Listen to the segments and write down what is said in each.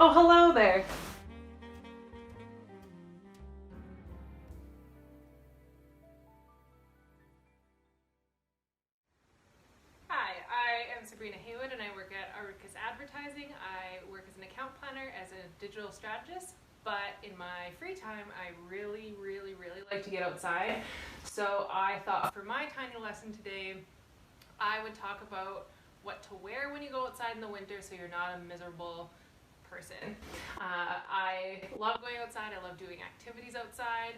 Oh, hello there. Hi, I am Sabrina and I work at Arcas Advertising. I work as an account planner, as a digital strategist, but in my free time, I really like to get outside. So I thought for my tiny lesson today, I would talk about what to wear when you go outside in the winter so you're not a miserable person. I love going outside. I love doing activities outside.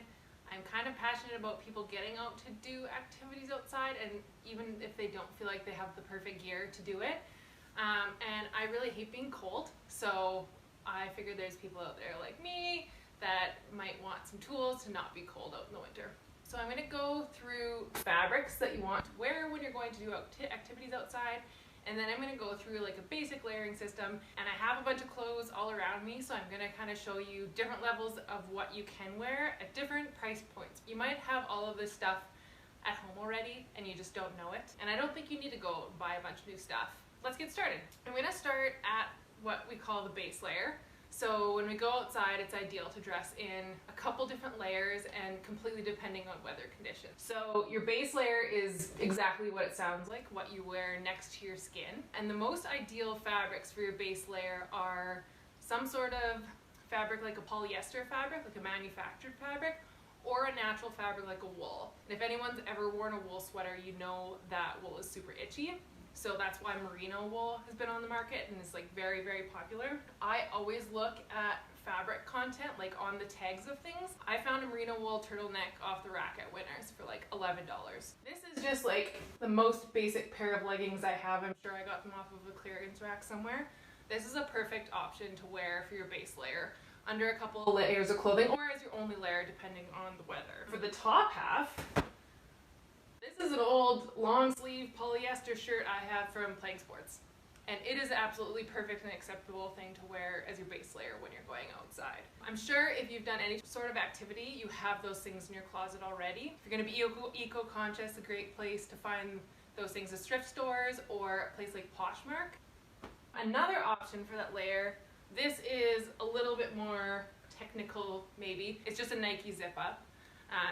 I'm kind of passionate about people getting out to do activities outside, and even if they don't feel like they have the perfect gear to do it. And I really hate being cold, so I figured there's people out there like me that might want some tools to not be cold out in the winter. So I'm going to go through fabrics that you want to wear when you're going to do activities outside, and then I'm going to go through like a basic layering system. And I have a bunch of clothes all around me, so I'm going to kind of show you different levels of what you can wear at different price points. You might have all of this stuff at home already and you just don't know it, and I don't think you need to go buy a bunch of new stuff. Let's get started. I'm going to start at what we call the base layer. So when we go outside, it's ideal to dress in a couple different layers and completely depending on weather conditions. So your base layer is exactly what it sounds like, what you wear next to your skin. And the most ideal fabrics for your base layer are some sort of fabric like a polyester fabric, like a manufactured fabric, or a natural fabric like a wool. And if anyone's ever worn a wool sweater, you know that wool is super itchy. So that's why merino wool has been on the market and is like very popular. I always look at fabric content, like on the tags of things. I found a merino wool turtleneck off the rack at Winners for like $11. This is just like the most basic pair of leggings I have. I'm sure I got them off of a clearance rack somewhere. This is a perfect option to wear for your base layer under a couple of layers of clothing, or as your only layer depending on the weather. For the top half, this is an old long sleeve polyester shirt I have from playing sports, and it is absolutely perfect and acceptable thing to wear as your base layer when you're going outside. I'm sure if you've done any sort of activity, you have those things in your closet already. If you're going to be eco-conscious, a great place to find those things is thrift stores or a place like Poshmark. Another option for that layer, this is a little bit more technical maybe. It's just a Nike zip up.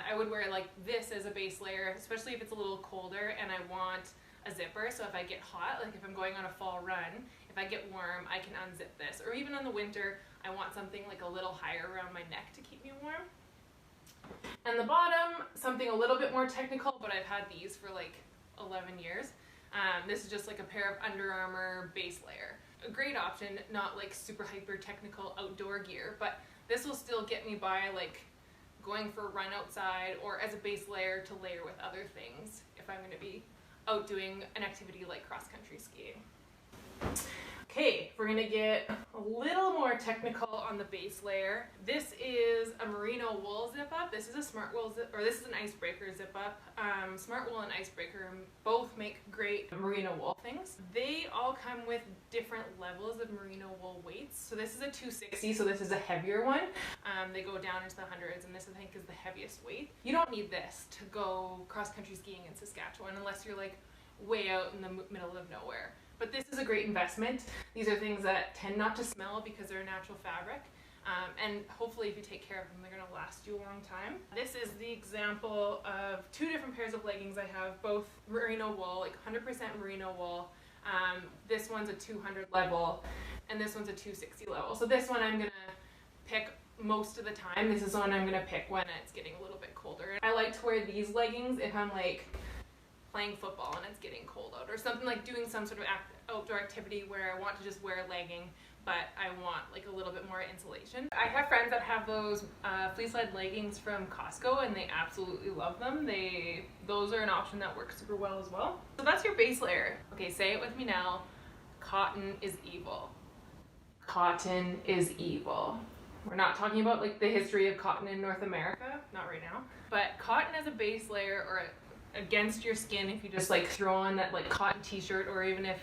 I would wear like this as a base layer, especially if it's a little colder and I want a zipper. So if I get hot, like if I'm going on a fall run, if I get warm, I can unzip this. Or even in the winter, I want something like a little higher around my neck to keep me warm. And the bottom, something a little bit more technical, but I've had these for like 11 years. This is just like a pair of Under Armour base layer. A great option, not like super hyper technical outdoor gear, but this will still get me by like going for a run outside, or as a base layer to layer with other things if I'm going to be out doing an activity like cross-country skiing. Okay, we're going to get a little more technical on the base layer. This is a merino wool zip up. This is a smart wool zip, or this is an icebreaker zip up. Smart wool and icebreaker both make great merino wool things. They all come with different levels of merino wool weights. So this is a 260, so this is a heavier one. They go down into the hundreds, and this I think is the heaviest weight. You don't need this to go cross-country skiing in Saskatchewan unless you're like way out in the middle of nowhere. But this is a great investment. These are things that tend not to smell because they're a natural fabric. And hopefully if you take care of them, they're going to last you a long time. This is the example of two different pairs of leggings I have, both merino wool, like 100% merino wool. This one's a 200 level, and this one's a 260 level. So this one I'm going to pick most of the time. This is one I'm going to pick when it's getting a little bit colder. I like to wear these leggings if I'm like playing football and it's getting cold out, or something like doing some sort of outdoor activity where I want to just wear a legging but I want like a little bit more insulation. I have friends that have those fleece-led leggings from Costco and they absolutely love them. Those are an option that works super well as well. So that's your base layer. Okay, say it with me now. Cotton is evil. Cotton is evil. We're not talking about like the history of cotton in North America, not right now, but cotton as a base layer or against your skin, if you just like throw on that like cotton t-shirt, or even if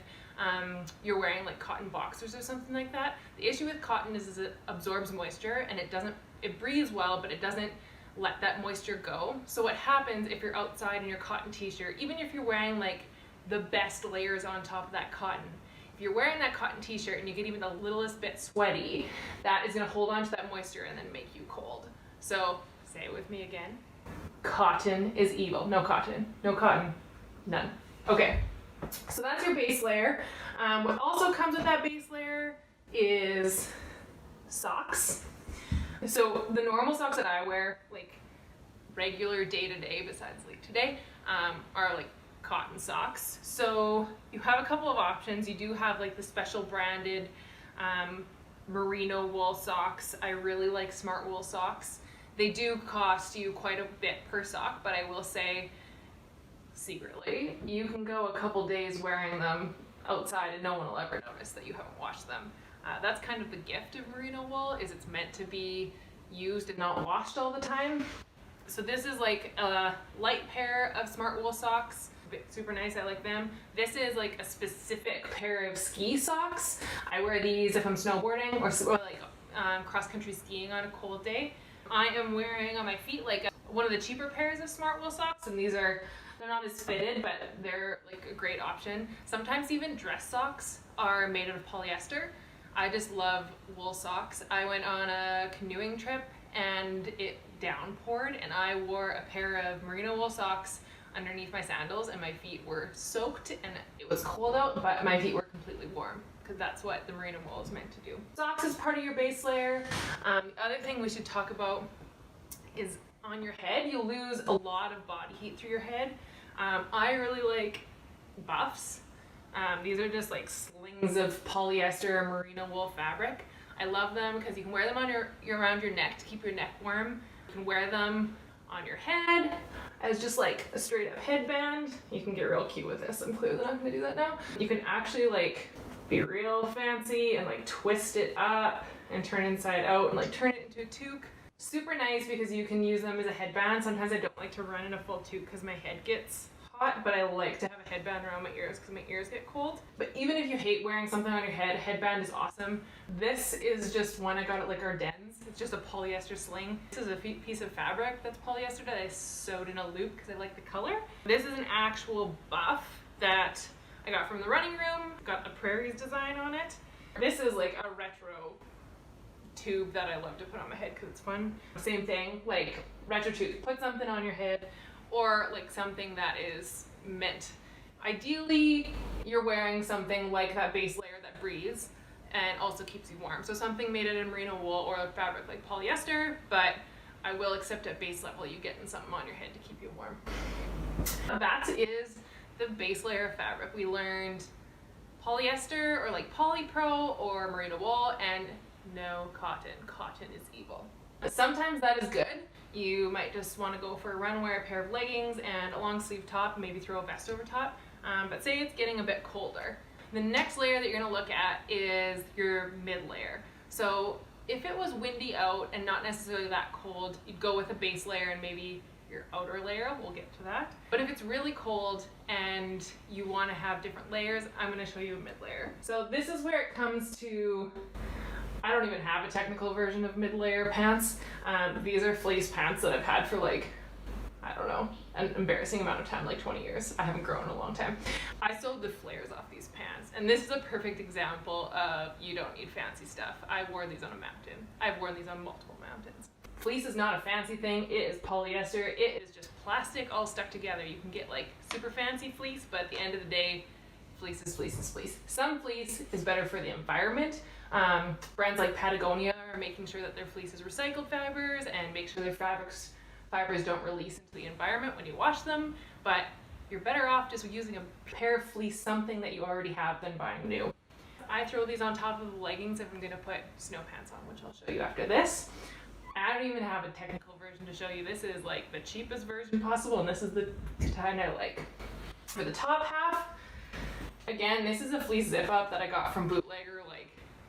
you're wearing like cotton boxers or something like that. The issue with cotton is it absorbs moisture and it breathes well, but it doesn't let that moisture go. So what happens if you're outside in your cotton t-shirt, even if you're wearing like the best layers on top of that cotton, if If you're wearing that cotton t-shirt and you get even the littlest bit sweaty, that is gonna hold on to that moisture and then make you cold. So say it with me again. Cotton is evil. No cotton. No cotton. None. Okay. So that's your base layer. What also comes with that base layer is socks. So the normal socks that I wear, like regular day-to-day besides like today, are like cotton socks. So you have a couple of options. You do have like the special branded merino wool socks. I really like Smart Wool socks. They do cost you quite a bit per sock, but I will say secretly, you can go a couple days wearing them outside and no one will ever notice that you haven't washed them. That's kind of the gift of merino wool, is it's meant to be used and not washed all the time. So this is like a light pair of Smart Wool socks. Super nice, I like them. This is like a specific pair of ski socks. I wear these if I'm snowboarding or like cross-country skiing on a cold day. I am wearing on my feet like one of the cheaper pairs of Smart Wool socks, and they're not as fitted, but they're like a great option. Sometimes even dress socks are made out of polyester. I just love wool socks. I went on a canoeing trip and it downpoured and I wore a pair of merino wool socks underneath my sandals and my feet were soaked and it was cold out, but my feet were completely warm because that's what the merino wool is meant to do. Socks is part of your base layer. The other thing we should talk about is on your head. You'll lose a lot of body heat through your head. I really like buffs. These are just like slings of polyester or merino wool fabric. I love them because you can wear them on around your neck to keep your neck warm. You can wear them on your head as just like a straight up headband. You can get real cute with this. I'm clearly not gonna do that now. You can actually like be real fancy and like twist it up and turn it inside out and like turn it into a toque. Super nice because you can use them as a headband. Sometimes I don't like to run in a full toque because my head gets hot, but I like to have a headband around my ears because my ears get cold. But even if you hate wearing something on your head, a headband is awesome. This is just one I got at like Ardennes. It's just a polyester sling. This is a piece of fabric that's polyester that I sewed in a loop because I like the color. This is an actual buff that I got from the running room. Got a prairies design on it. This is like a retro tube that I love to put on my head because it's fun. Same thing, like retro tube. Put something on your head or like something that is meant. Ideally, you're wearing something like that base layer that breathes and also keeps you warm. So something made out of merino wool or a fabric like polyester, but I will accept at base level you getting something on your head to keep you warm. That is the base layer of fabric. We learned polyester or like polypro or merino wool, and no cotton. Cotton is evil. Sometimes that is good. You might just want to go for a run, wear a pair of leggings and a long sleeve top, maybe throw a vest over top. But say it's getting a bit colder. The next layer that you're going to look at is your mid layer. So if it was windy out and not necessarily that cold, you'd go with a base layer and maybe your outer layer. We'll get to that. But if it's really cold and you want to have different layers, I'm going to show you a mid layer. So this is where it comes to, I don't even have a technical version of mid-layer pants. These are fleece pants that I've had for like, I don't know, an embarrassing amount of time, like 20 years. I haven't grown in a long time. I sewed the flares off these pants, and this is a perfect example of you don't need fancy stuff. I wore these on a mountain. I've worn these on multiple mountains. Fleece is not a fancy thing. It is polyester. It is just plastic all stuck together. You can get like super fancy fleece, but at the end of the day, fleece is fleece is fleece. Some fleece is better for the environment. Brands like Patagonia are making sure that their fleece is recycled fibers and make sure their fibers don't release into the environment when you wash them, but you're better off just using a pair of fleece, something that you already have, than buying new. I throw these on top of the leggings if I'm going to put snow pants on, which I'll show you after this. I don't even have a technical version to show you. This is like the cheapest version possible, and this is the kind I like. For the top half, again, this is a fleece zip up that I got from Bootlegger, like,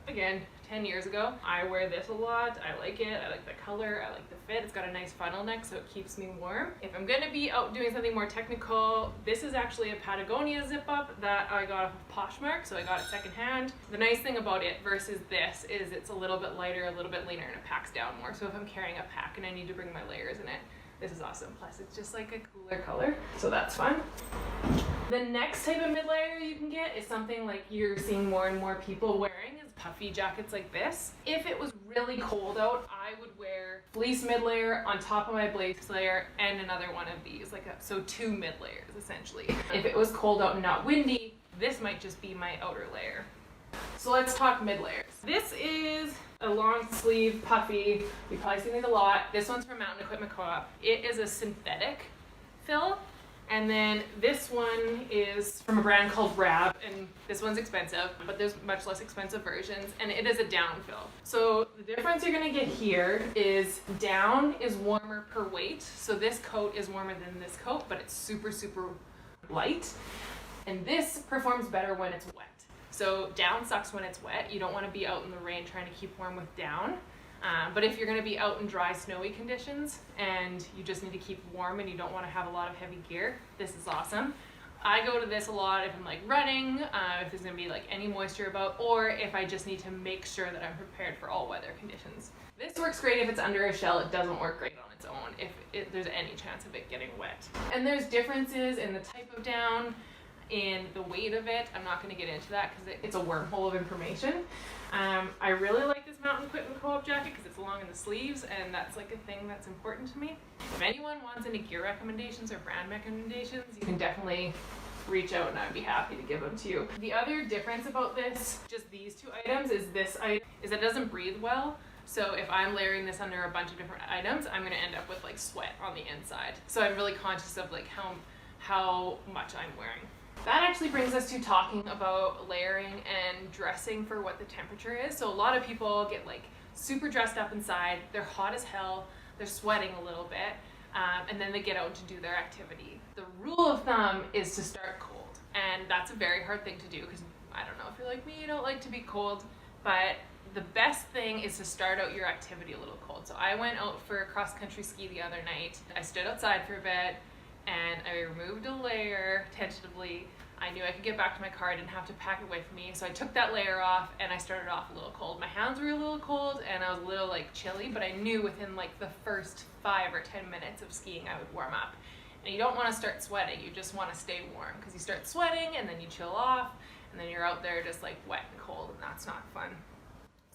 again, 10 years ago. I wear this a lot. I like it. I like the color. I like the fit. It's got a nice funnel neck, so it keeps me warm. If I'm going to be out doing something more technical, this is actually a Patagonia zip up that I got off of Poshmark, so I got it secondhand. The nice thing about it versus this is it's a little bit lighter, a little bit leaner, and it packs down more. So if I'm carrying a pack and I need to bring my layers in it, this is awesome. Plus, it's just like a cooler color, so that's fun. The next type of mid-layer you can get is something like you're seeing more and more people wearing is puffy jackets like this. If it was really cold out, I would wear fleece mid-layer on top of my base layer and another one of these, so 2 mid-layers essentially. If it was cold out and not windy, this might just be my outer layer. So let's talk mid-layers. This is a long sleeve puffy. You've probably seen these a lot. This one's from Mountain Equipment Co-op. It is a synthetic fill. And then this one is from a brand called Rab, and this one's expensive, but there's much less expensive versions, and it is a down fill. So the difference you're gonna get here is down is warmer per weight. So this coat is warmer than this coat, but it's super, super light. And this performs better when it's wet. So down sucks when it's wet. You don't wanna be out in the rain trying to keep warm with down. But if you're going to be out in dry, snowy conditions and you just need to keep warm and you don't want to have a lot of heavy gear, this is awesome. I go to this a lot if I'm like running, if there's going to be like any moisture about, or if I just need to make sure that I'm prepared for all weather conditions. This works great if it's under a shell. It doesn't work great on its own if there's any chance of it getting wet. And there's differences in the type of down, in the weight of it. I'm not going to get into that because it's a wormhole of information. I really like this Mountain Equipment Co-op jacket because it's long in the sleeves, and that's like a thing that's important to me. If anyone wants any gear recommendations or brand recommendations, you can definitely reach out and I'd be happy to give them to you. The other difference about this, just these 2 items, is this item is that it doesn't breathe well. So if I'm layering this under a bunch of different items, I'm going to end up with like sweat on the inside. So I'm really conscious of like how much I'm wearing. That actually brings us to talking about layering and dressing for what the temperature is. So a lot of people get like super dressed up inside, they're hot as hell, they're sweating a little bit, and then they get out to do their activity. The rule of thumb is to start cold, and that's a very hard thing to do because I don't know if you're like me, you don't like to be cold, but the best thing is to start out your activity a little cold. So I went out for cross-country ski the other night. I stood outside for a bit, and I removed a layer tentatively. I knew I could get back to my car, I didn't have to pack it with me, so I took that layer off and I started off a little cold. My hands were a little cold and I was a little like chilly, but I knew within like the first 5 or 10 minutes of skiing I would warm up. And you don't want to start sweating, you just want to stay warm because you start sweating and then you chill off and then you're out there just like wet and cold, and that's not fun.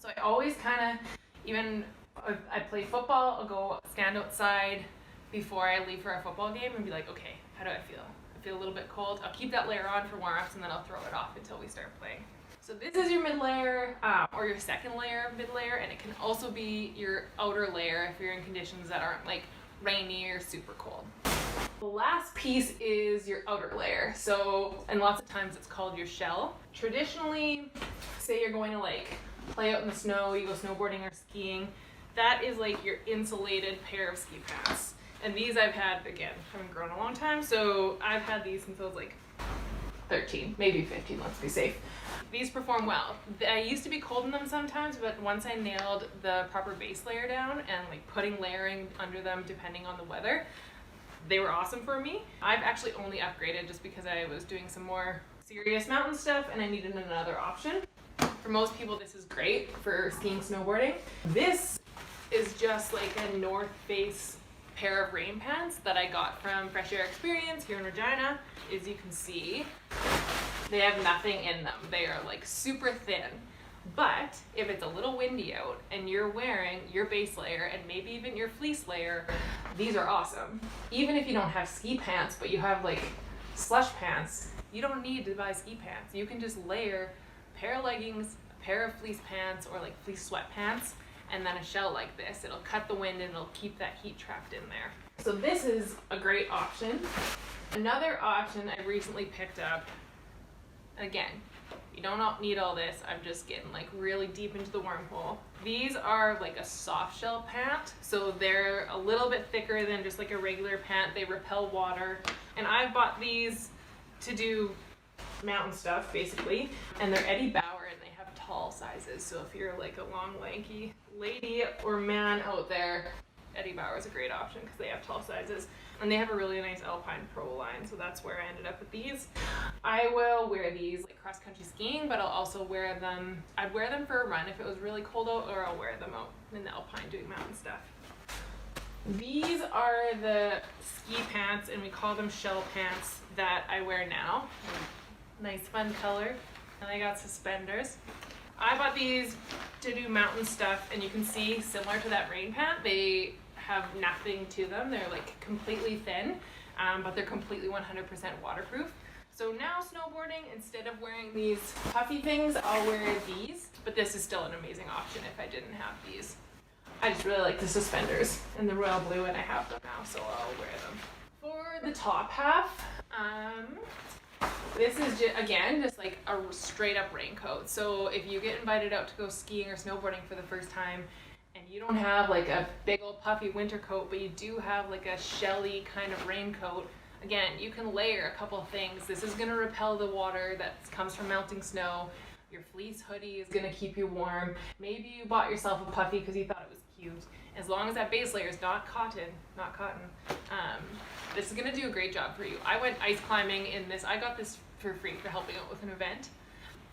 So I always kind of, even if I play football, I'll go stand outside before I leave for a football game and be like, okay, how do I feel? I feel a little bit cold. I'll keep that layer on for warm-ups and then I'll throw it off until we start playing. So this is your mid-layer, or your second layer of mid-layer, and it can also be your outer layer if you're in conditions that aren't like rainy or super cold. The last piece is your outer layer. So, and lots of times it's called your shell. Traditionally, say you're going to like play out in the snow, you go snowboarding or skiing, that is like your insulated pair of ski pants. And these I've had, again, haven't grown a long time, so I've had these since I was like 13, maybe 15, let's be safe. These perform well. I used to be cold in them sometimes, but once I nailed the proper base layer down and like putting layering under them depending on the weather, they were awesome for me. I've actually only upgraded just because I was doing some more serious mountain stuff and I needed another option. For most people, this is great for skiing, snowboarding. This is just like a North Face pair of rain pants that I got from Fresh Air Experience here in Regina. As you can see, they have nothing in them. They are like super thin. But if it's a little windy out and you're wearing your base layer and maybe even your fleece layer, these are awesome. Even if you don't have ski pants, but you have like slush pants, you don't need to buy ski pants. You can just layer a pair of leggings, a pair of fleece pants, or like fleece sweatpants, and then a shell like this. It'll cut the wind and it'll keep that heat trapped in there. So this is a great option. Another option I recently picked up, again, you don't need all this, I'm just getting like really deep into the wormhole. These are like a soft shell pant, so they're a little bit thicker than just like a regular pant. They repel water, and I've bought these to do mountain stuff basically, and they're Eddie Bauer and they have tall sizes. So if you're like a long lanky lady or man out there, Eddie Bauer is a great option because they have tall sizes, and they have a really nice Alpine Pro line, so that's where I ended up with these. I will wear these like cross-country skiing, but I'll also wear them, I'd wear them for a run if it was really cold out, or I'll wear them out in the Alpine doing mountain stuff. These are the ski pants, and we call them shell pants, that I wear now. Nice fun color. And I got suspenders. I bought these to do mountain stuff, and you can see, similar to that rain pant, they have nothing to them. They're like completely thin, but they're completely 100% waterproof. So now snowboarding, instead of wearing these puffy things, I'll wear these, but this is still an amazing option if I didn't have these. I just really like the suspenders in the royal blue, and I have them now, so I'll wear them. For the top half, this is again just like a straight up raincoat. So if you get invited out to go skiing or snowboarding for the first time, and you don't have like a big old puffy winter coat, but you do have like a shelly kind of raincoat, again, you can layer a couple of things. This is going to repel the water that comes from melting snow. Your fleece hoodie is going to keep you warm. Maybe you bought yourself a puffy because you thought it was cute. As long as that base layer is not cotton, this is going to do a great job for you. I went ice climbing in this. I got this for free for helping out with an event.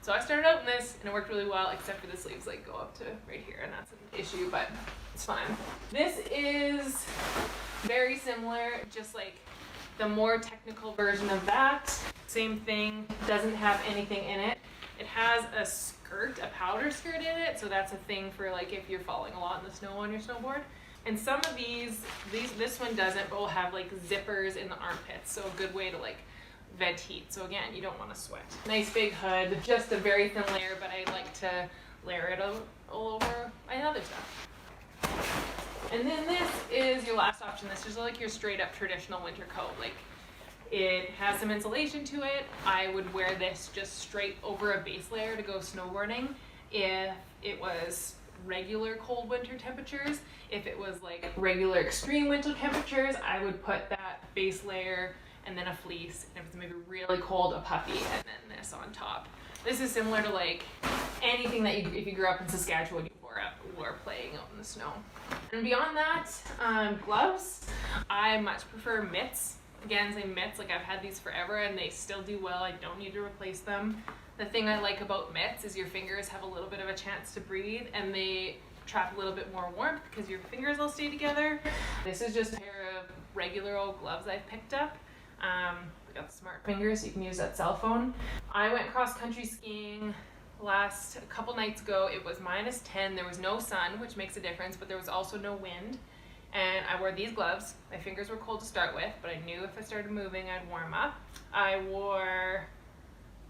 So I started out in this, and it worked really well, except for the sleeves like go up to right here, and that's an issue, but it's fine. This is very similar, just like the more technical version of that. Same thing, doesn't have anything in it. It has a skirt, a powder skirt in it, so that's a thing for like if you're falling a lot in the snow on your snowboard. And some of these, this one doesn't, but will have like zippers in the armpits, so a good way to like vent heat. So again, you don't want to sweat. Nice big hood, just a very thin layer, but I like to layer it all over my other stuff. And then this is your last option. This is like your straight up traditional winter coat. Like, it has some insulation to it. I would wear this just straight over a base layer to go snowboarding if it was regular cold winter temperatures. If it was like regular extreme winter temperatures, I would put that base layer and then a fleece, and if it's maybe really cold, a puffy, and then this on top. This is similar to like anything that if you grew up in Saskatchewan, you wore playing out in the snow. And beyond that, gloves, I much prefer mitts. Again, say mitts, like I've had these forever and they still do well. I don't need to replace them. The thing I like about mitts is your fingers have a little bit of a chance to breathe, and they trap a little bit more warmth because your fingers all stay together. This is just a pair of regular old gloves I've picked up. I got the smart fingers, so you can use that cell phone. I went cross-country skiing a couple nights ago. It was -10. There was no sun, which makes a difference, but there was also no wind. And I wore these gloves. My fingers were cold to start with, but I knew if I started moving, I'd warm up. I wore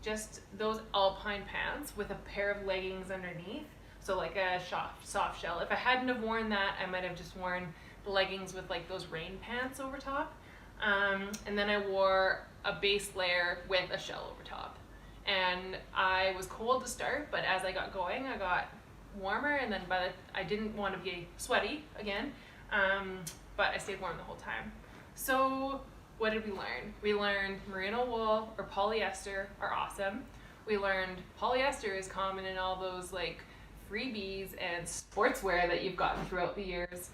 just those alpine pants with a pair of leggings underneath, so like a soft shell. If I hadn't have worn that, I might have just worn the leggings with like those rain pants over top. And then I wore a base layer with a shell over top. And I was cold to start, but as I got going, I got warmer, and then I didn't want to be sweaty again, but I stayed warm the whole time. So what did we learn? We learned merino wool or polyester are awesome. We learned polyester is common in all those like freebies and sportswear that you've gotten throughout the years.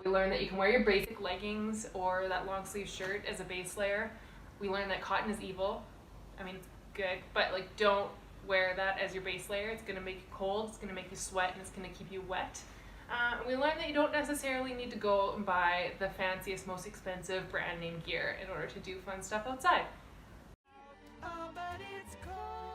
We learned that you can wear your basic leggings or that long sleeve shirt as a base layer. We learned that cotton is evil. I mean, it's good, but like don't wear that as your base layer. It's gonna make you cold, it's gonna make you sweat, and it's gonna keep you wet. We learned that you don't necessarily need to go and buy the fanciest, most expensive brand name gear in order to do fun stuff outside. Oh, but it's cold.